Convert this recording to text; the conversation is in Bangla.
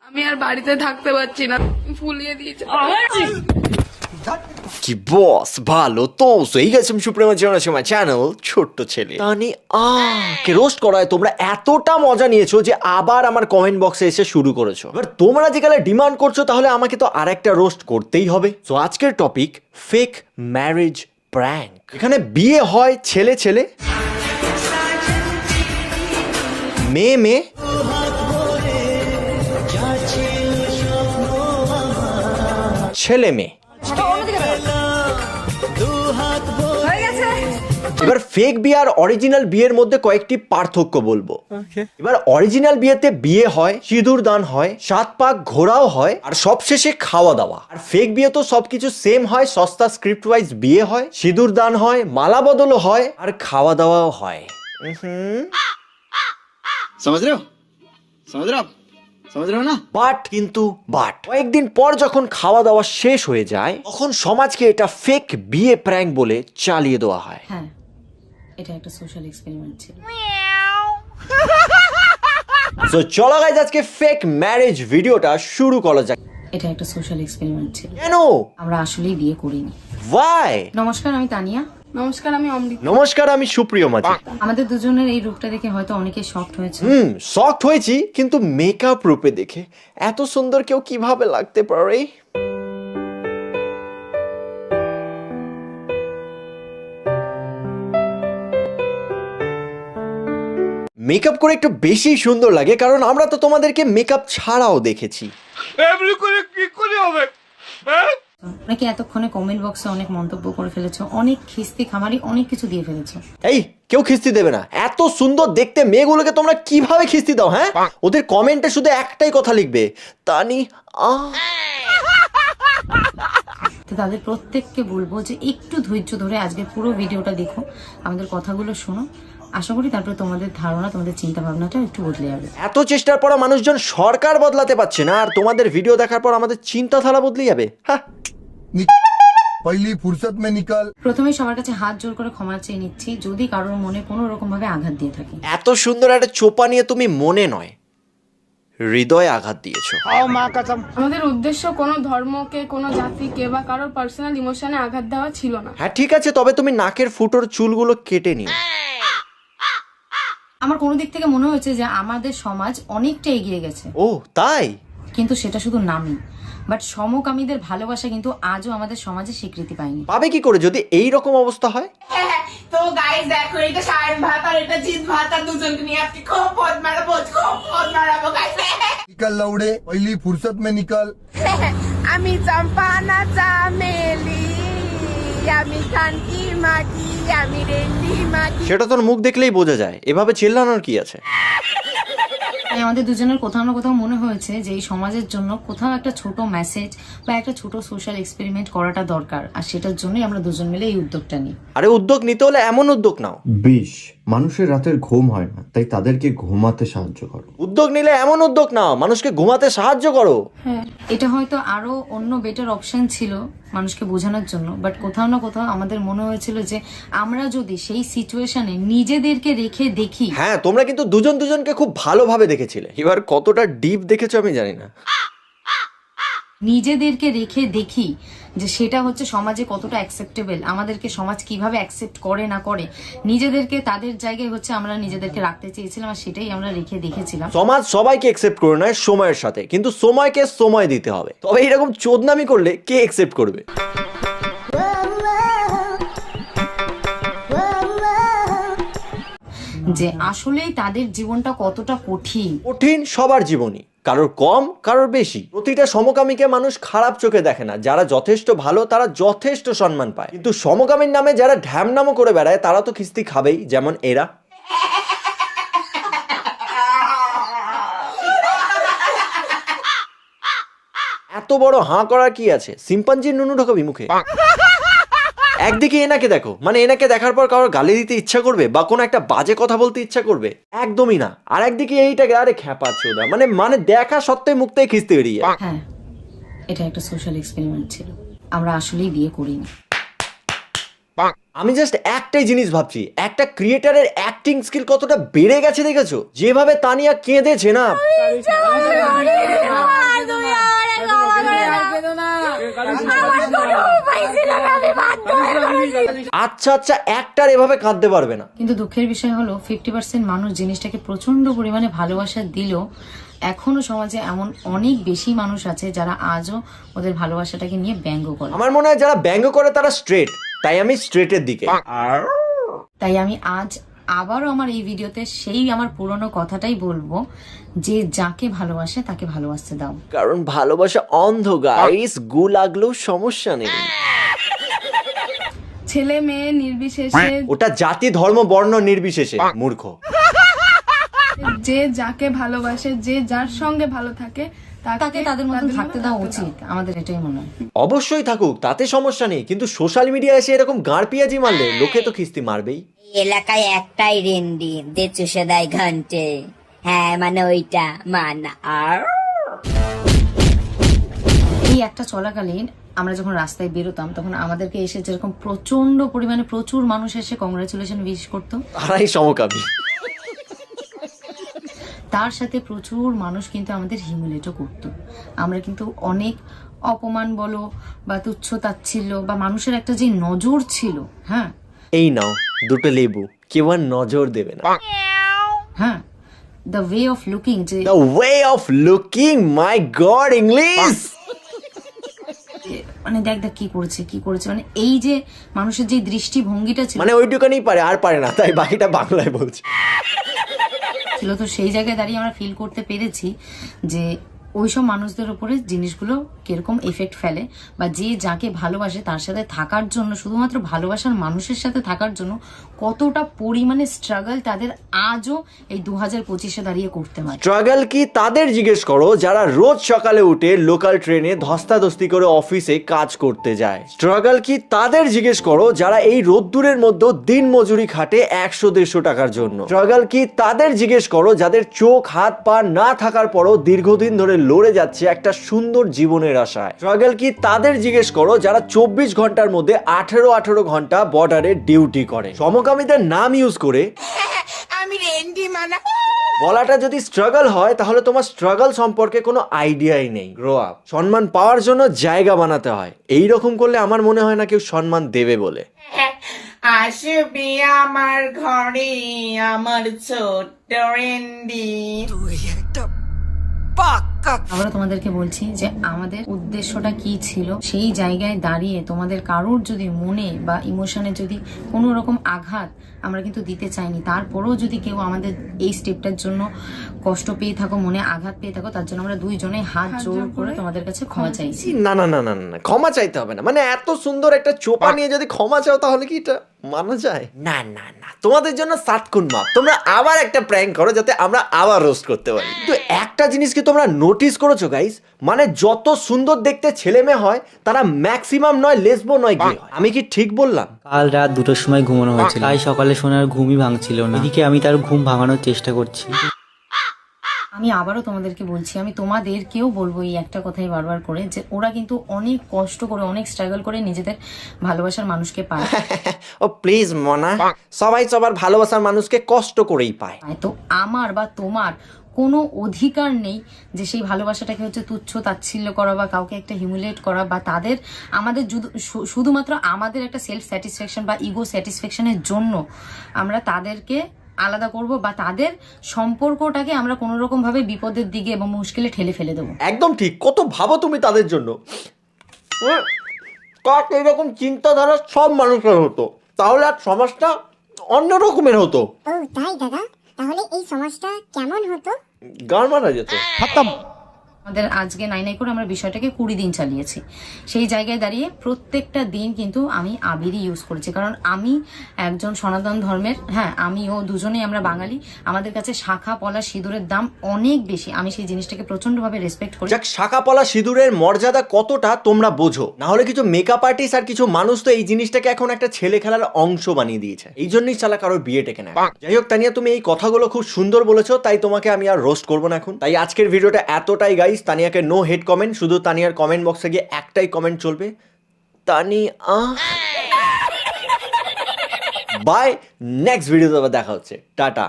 আমি আর বাড়িতে থাকতে পারছি না, ফুলিয়ে দিয়েছে। কি বস ভালো তো এই গেছে সুপ্রিমো জনসময় চ্যানেল ছোট্ট ছেলে তানি কে রোস্ট করায় তোমরা এতটা মজা নিয়েছো যে আবার আমার কমেন্ট বক্সে এসে শুরু করেছো। এবার তোমরা যেখানে ডিমান্ড করছো তাহলে আমাকে তো আরেকটা রোস্ট করতেই হবে। তো আজকের টপিক ফেক ম্যারেজ প্র্যাঙ্ক। এখানে বিয়ে হয় ছেলে ছেলে, মেয়ে মেয়ে, ছেলে মেয়ে। এবার ফেক বিয়ে আর অরিজিনাল বিয়ের মধ্যে কয়েকটি পার্থক্য বলবো। এবার অরিজিনাল বিয়েতে বিয়ে হয়, সিঁদুর দান হয়, 7 পাক ঘোরাও হয়, আর সবশেষে খাওয়া দাওয়া। আর ফেক বিয়ে তো সবকিছু সেম হয়, সস্তা স্ক্রিপ্ট ওয়াইজ বিয়ে হয়, সিঁদুর দান হয়, মালা বদলও হয়, আর খাওয়া দাওয়াও হয়। समझ रहे हो ना? বাট কয়েকদিন পর যখন খাওয়া দাওয়া শেষ হয়ে যায় তখন সমাজকে এটা ফেক বিয়ে প্র্যাঙ্ক বলে চালিয়ে দেওয়া হয়। হ্যাঁ, এটা একটা সোশ্যাল এক্সপেরিমেন্ট ছিল। তো চলো গাইজ আজকে ফেক ম্যারেজ ভিডিওটা শুরু করা যাক। এটা একটা সোশ্যাল এক্সপেরিমেন্ট ছিল। কেন? আমরা আসলেই বিয়ে করিনি। Why? নমস্কার, আমি তানিয়া। নমস্কার, আমি অমৃত। নমস্কার, আমি সুপ্রিয় মাঝি। আমাদের দুজনের এই রূপটা দেখে হয়তো অনেকে শকড হয়েছে। শকড হয়েছি, কিন্তু মেকআপ রূপে দেখে এত সুন্দর কেউ কিভাবে লাগতে পারে? মেকআপ করে একটু বেশি সুন্দর লাগে, কারণ আমরা তো তোমাদেরকে মেকআপ ছাড়াও দেখেছি। অনেকে এতক্ষণে কমেন্ট বক্সে অনেক মন্তব্য করে ফেলেছো, অনেক খিস্তি খামারি অনেক কিছু দিয়ে ফেলেছো। এই কেউ খিস্তি দেবে না। এত সুন্দর দেখতে মেয়েগুলোকে তোমরা কিভাবে খিস্তি দাও? হ্যাঁ, ওদের কমেন্টে শুধু একটাই কথা লিখবে, তানি তো তাদের প্রত্যেককে বলবো যে একটু ধৈর্য ধরে আজকে পুরো ভিডিওটা দেখো, আমাদের কথাগুলো শোনো। আশা করি তারপরে তোমাদের ধারণা, তোমাদের চিন্তা ভাবনাটা একটু বদলে যাবে। এত চেষ্টার পর মানুষজন সরকার বদলাতে পারছে না, আর তোমাদের ভিডিও দেখার পর আমাদের চিন্তাধারা বদলে যাবে। হ্যাঁ, পহলি ফুরসত মে নিকাল। প্রথমে সবার কাছে হাত জোর করে ক্ষমা চেয়ে নিচ্ছি যদি কারোর মনে কোনো রকম ভাবে আঘাত দিয়ে থাকি। এত সুন্দর একটা চোপা নিয়ে তুমি মনে নয় হৃদয়ে আঘাত দিয়েছো। আমাদের উদ্দেশ্য কোনো ধর্মকে, কোনো জাতিকে বা কারোর পার্সোনাল ইমোশনে আঘাত দেওয়া ছিল না। হ্যাঁ ঠিক আছে, তবে তুমি নাকের ফুটোর চুলগুলো কেটে নিও। আমার কোনো দিক থেকে মনে হয়েছে যে আমাদের সমাজ অনেকটা এগিয়ে গেছে। ও তাই? কিন্তু সেটা শুধু নামই, বাট সমকামীদের ভালোবাসা কিন্তু আজও আমাদের সমাজে স্বীকৃতি পায়নি। পাবে কি করে যদি এই রকম অবস্থা হয়? তো গাইস দেখো, এটা সায়ন ভাত আর এটা জিৎ ভাত, আর দুজনকে নিয়ে আজকে খুব পদ মারাবো গাইস। निकल लौड़े पहली फुर्सत में निकल। আমি চম্পা না চামেলি, আমি খানকি মাকি, আমি রেন্ডি মাকি। সেটা তোর মুখ দেখলেই বোঝা যায়, এভাবে চিল্লানোর কি আছে? তাই আমাদের দুজনের কোথাও না কোথাও মনে হয়েছে যে এই সমাজের জন্য কোথাও একটা ছোট মেসেজ বা একটা ছোট সোশ্যাল এক্সপেরিমেন্ট করাটা দরকার, আর সেটার জন্যই আমরা দুজন মিলে এই উদ্যোগটা নিই। আরে উদ্যোগ নিতে হলে এমন উদ্যোগ নাও। মানুষের রাতের ঘুম হয় না, তাই তাদেরকে ঘুমাতে সাহায্য করো। উদ্যোগ নিলে এমন উদ্যোগ নাও, মানুষকে ঘুমাতে সাহায্য করো। এটা হয়তো আরো অন্য বেটার অপশন ছিল মানুষকে বোঝানোর জন্য, বাট কোথাও না কোথাও আমাদের মনে হয়েছিল যে আমরা যদি সেই সিচুয়েশনে নিজেদেরকে রেখে দেখি। হ্যাঁ, তোমরা কিন্তু দুজনকে খুব ভালোভাবে দেখেছিলে, এবার কতটা ডিপ দেখেছো আমি জানি না। নিজেদেরকে রেখে দেখি যে সেটা হচ্ছে সমাজে কতটা অ্যাকসেপ্টেবল, আমাদেরকে সমাজ কিভাবে অ্যাকসেপ্ট করে না করে, নিজেদেরকে তাদের জায়গায় হচ্ছে আমরা নিজেদেরকে রাখতে চেয়েছিলাম, আর সেটাই আমরা রেখে দেখেছিলাম। সমাজ সবাইকে একসেপ্ট করে নেয় সময়ের সাথে, কিন্তু সময়কে সময় দিতে হবে। তবে এরকম চোদনামি করলে কে একসেপ্ট করবে? যে আসলেই তাদের জীবনটা কতটা কঠিন সবার জীবনই, কারোর কম কারোর বেশি। প্রতিটা সমকামীকে মানুষ খারাপ চোখে দেখে না। যারা যথেষ্ট ভালো তারা যথেষ্ট সম্মান পায়, কিন্তু সমকামীর নামে যারা ঢ্যামনামো করে বেড়ায় তারা তো খিস্তি খাবেই, যেমন এরা। এত বড় হাঁ করার কি আছে? সিম্পাঞ্জির নুনু ঢোকাবি মুখে? একদিকে এনাকে দেখো, মানে এনাকে দেখার পর কারোর গালি দিতে ইচ্ছা করবে বা কোনো একটা বাজে কথা বলতে ইচ্ছা করবে? একদমই না। আর একদিকে এইটাকে, আরে খ্যাপাচ্ছোদা, মানে দেখা সত্ত্বে মুখ থেকে খিস্তি বেরিয়ে। হ্যাঁ, এটা একটা সোশ্যাল এক্সপেরিমেন্ট ছিল। আমরা আসলেই বিয়ে করিনি। আমি জাস্ট একটাই জিনিস ভাবছি, একটা ক্রিয়েটারের অ্যাক্টিং স্কিল কতটা বেড়ে গেছে দেখেছো? যেভাবে তানিয়া কেঁদেছে না, আচ্ছা আচ্ছা, একটার এভাবে কাঁদতে পারবে না। কিন্তু দুঃখের বিষয় হলো 50% মানুষ জিনিসটাকে প্রচন্ড পরিমাণে ভালোবাসা দিলেও এখনো সমাজে এমন অনেক বেশি মানুষ আছে যারা আজও ওদের ভালোবাসাটাকে নিয়ে ব্যঙ্গ করে। আমার মনে হয় যারা ব্যঙ্গ করে তারা স্ট্রেট, তাই আমি স্ট্রেটের দিকে। তাই আমি আজ আবারও আমার এই ভিডিওতে সেই আমার পুরনো কথাটাই বলবো যে যাকে ভালোবাসে তাকে ভালোবাসতে দাও, কারণ ভালোবাসা অন্ধ গাইস, গু লাগলেও সমস্যা নেই। ছেলে মেয়ে নির্বিশেষে ওটা জাতি ধর্ম বর্ণ নির্বিশেষে, মূর্খ। যে যাকে ভালোবাসে, যে যার সঙ্গে ভালো থাকে তাকে তাদের মতন থাকতে দেওয়া উচিত, আমাদের এটাই মনে হয়। অবশ্যই থাকুক, তাতে সমস্যা নেই, কিন্তু সোশ্যাল মিডিয়ায় এসে এরকম গাঁড় পিয়াজি মারলে লোকে তো খিস্তি মারবেই। এলাকায় একটাই রেন্ডি যে চুষে দেয় ঘন্টে, হ্যাঁ মানে ওইটা মানা। আর এই একটা চলাকালীন আমরা যখন রাস্তায় বেরোতাম তখন আমাদেরকে এসে যেরকম প্রচন্ড পরিমাণে প্রচুর মানুষ এসে কংগ্রাচুলেশন উইশ করতো, তারাই সমকামী। তার সাথে প্রচুর মানুষ কিন্তু আমাদের হিউমিলেটও করতো। আমরা কিন্তু অনেক অপমান বলো বা তুচ্ছ তাচ্ছিল্য বা মানুষের একটা যে নজর ছিল, হ্যাঁ এই নাও দুটো লেবু, কেউ আর নজর দেবে না। হ্যাঁ, দ্য ওয়ে অফ লুকিং, যে The way of looking, my God, English! মানে দেখ দেখ কি করেছে মানে এই যে মানুষের যে দৃষ্টিভঙ্গিটা ছিল, মানে ওইটুকানি পারে, আর পারে না, তাই বাকিটা বাংলায় বলছে। তো সেই জায়গায় দাঁড়িয়ে আমরা ফিল করতে পেরেছি যে ওইসব মানুষদের উপরে জিনিসগুলো কিরকম এফেক্ট ফেলে, বা যে যাকে ভালোবাসে তার সাথে থাকার জন্য, শুধুমাত্র ভালোবাসার মানুষের সাথে থাকার জন্য কতটা পরিমাণে স্ট্রাগল তাদের আজও এই 2025-এ দাঁড়িয়ে করতে হয়। স্ট্রাগল কি তাদের জিজ্ঞেস করো যারা রোজ সকালে উঠে লোকাল ট্রেনে ধস্তাধস্তি করে অফিসে কাজ করতে যায়। স্ট্রাগল কি তাদের জিজ্ঞেস করো যারা এই রোদ্দুরের মধ্যে দিন মজুরি খাটে 100-150 টাকার জন্য। স্ট্রাগল কি তাদের জিজ্ঞেস করো যাদের চোখ হাত পা না থাকার পরও দীর্ঘদিন ধরে লড়ে যাচ্ছে একটা সুন্দর জীবনের আশায়। স্ট্রাগল কি তাদের জিজ্ঞেস করো যারা 24 ঘন্টার মধ্যে 18 ঘন্টা বর্ডারে ডিউটি করে। সমকামীদের নাম ইউজ করে আমি রেন্ডি মানা। বলাটা যদি স্ট্রাগল হয় তাহলে তোমার স্ট্রাগল সম্পর্কে কোনো আইডিয়াই নেই। Grow up. সম্মান পাওয়ার জন্য জায়গা বানাতে হয়, এই রকম করলে আমার মনে হয় না কেউ সম্মান দেবে বলে। আসবি আমার ঘরে আমার ছোট্ট রেন্ডি। আমরা তোমাদেরকে বলছি যে আমাদের উদ্দেশ্যটা কি ছিল, সেই জায়গায় দাঁড়িয়ে তোমাদের কারোর যদি মনে বা ইমোশনে যদি কোনো রকম আঘাত আমরা কিন্তু দিতে চাইনি। তারপরেও যদি কেউ আমাদের এই স্টেপটার জন্য কষ্ট পেয়ে থাকো, মনে আঘাত পেয়ে থাকো, তার জন্য আমরা দুইজনে হাত জোর করে তোমাদের কাছে ক্ষমা চাইছি। না না না না না, ক্ষমা চাইতে হবে না। মানে এত সুন্দর একটা চোপা নিয়ে যদি ক্ষমা চাও তাহলে কি এটা মানা যায়? না না না, তোমাদের জন্য 7 গুণ মাপ। তোমরা আবার একটা প্র্যাঙ্ক করো যাতে আমরা আবার রোস্ট করতে পারি। তো একটা জিনিস কি তোমরা নোটিস করেছো গাইস, মানে যত সুন্দর দেখতে ছেলে মেয়ে হয় তারা ম্যাক্সিমাম নয় লেসবো নয় গে হয়। আমি কি ঠিক বললাম? কাল রাত 2টোর সময় ঘুমানো হয়েছিল, তাই সকালে শোনার ঘুমই ভাঙছিল না। এদিকে আমি তার ঘুম ভাঙানোর চেষ্টা করছি। আমি আবারও তোমাদেরকে বলছি, আমি তোমাদেরকেও বলবো এই একটা কথাই বারবার করে, যে ওরা কিন্তু অনেক কষ্ট করে, অনেক স্ট্রাগল করে নিজেদের ভালোবাসার মানুষকে পায়। ও প্লিজ মনা, সবাই সবার ভালোবাসার মানুষকে কষ্ট করেই পায়। তো আমার বা তোমার কোনো অধিকার নেই যে সেই ভালোবাসাটাকে হচ্ছে তুচ্ছ তাচ্ছিল্য করা বা কাউকে একটা হিউমিলেট করা, বা তাদের আমাদের শুধুমাত্র আমাদের একটা সেলফ স্যাটিসফ্যাকশন বা ইগো স্যাটিসফ্যাকশনের জন্য আমরা তাদেরকে আলাদা করব বা তাদের সম্পর্কটাকে আমরা কোনো রকম ভাবে বিপদের দিকে এবং মুশকিলে ঠেলে ফেলে দেবো। একদম ঠিক। কত ভাবো তুমি তাদের জন্য। কাট এরকম চিন্তাধারা সব মানুষের হতো, তাহলে আর সমাজটা অন্য রকমের হতো। ও তাই দাদা, তাহলে এই সমাজটা কেমন হতো? গান মারা যেত। আমাদের আজকে নাই করে আমরা বিষয়টাকে 20 দিন চালিয়েছি। সেই জায়গায় দাঁড়িয়ে প্রত্যেকটা দিন কিন্তু আমি আবিরই ইউজ করেছি, কারণ আমি একজন সনাতন ধর্মের, হ্যাঁ আমি ও দুজনেই আমরা বাঙালি, আমাদের কাছে শাখা পলা সিঁদুরের দাম অনেক বেশি। আমি সেই জিনিসটাকে প্রচন্ডভাবে রেসপেক্ট করি। যাক, শাখা পলা সিঁদুরের মর্যাদা কতটা তোমরা বোঝো, না হলে কিছু মেকআপ আর্টিস্ট আর কিছু মানুষ তো এই জিনিসটাকে এখন একটা ছেলে খেলার অংশ বানিয়ে দিয়েছে। এই জন্যই চালা কারোর বিয়ে টেকে না। যাই হোক তানিয়া, তুমি এই কথাগুলো খুব সুন্দর বলেছো, তাই তোমাকে আমি আর রোস্ট করবো না এখন। তাই আজকের ভিডিওটা এতটাই গাইস। তানিয়াকে নো হেড কমেন্ট, শুধু তানিয়ার কমেন্ট বক্সে গিয়ে একটাই কমেন্ট চলবে, তানিয়া। বাই, নেক্সট ভিডিওতে আবার দেখা হচ্ছে। টাটা।